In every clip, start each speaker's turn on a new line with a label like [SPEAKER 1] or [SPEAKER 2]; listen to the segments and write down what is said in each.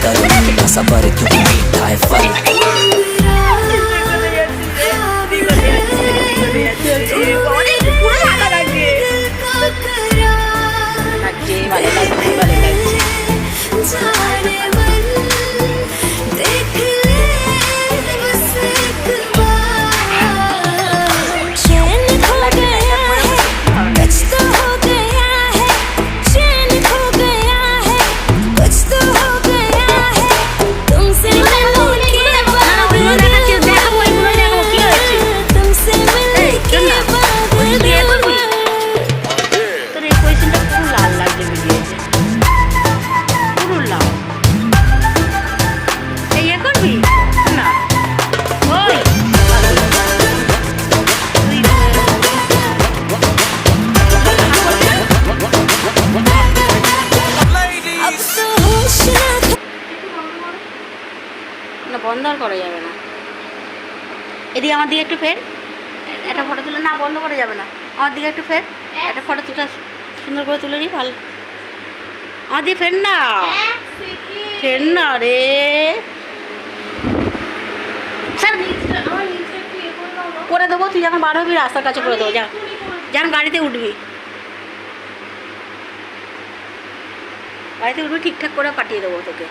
[SPEAKER 1] करूँ ना सबर क्योंकि मीठा है फल।
[SPEAKER 2] বন্ধ আর করা যাবে না। এদিকে আমার দিকে একটু ফের, একটা ফটো তুলে না, বন্ধ করা যাবে না। আমার দিকে একটু ফের, একটা ফটো তুলে সুন্দর করে তুলে দিই। ভালো আমার দিকে ফের না, ফের না রে। করে দেবো, তুই যখন বার হবি রাস্তার কাছে করে দেবো। যখন গাড়িতে উঠবি, গাড়িতে উঠবি ঠিকঠাক করে পাঠিয়ে দেবো তোকে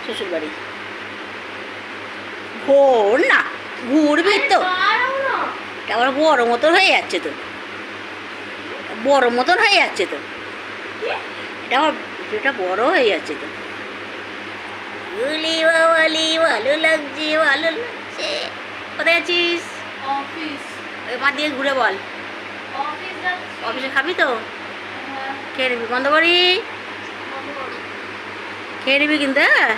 [SPEAKER 2] শ্বশুর বাড়ি। ঘোর না, ঘুরবি তো। আবার বড় মতন হয়ে যাচ্ছে তো, বড় মতন হয়ে যাচ্ছে তো, এটা আমার এটা বড় হয়ে যাচ্ছে তো। ভালো লাগছে, ভালো লাগছে। কোথায় আছিস? মা দিয়ে ঘুরে বল। অফিসে খাবি তো? খেয়ে নিবি, বন্ধ করি, খেয়ে নিবি কিন্তু। হ্যাঁ।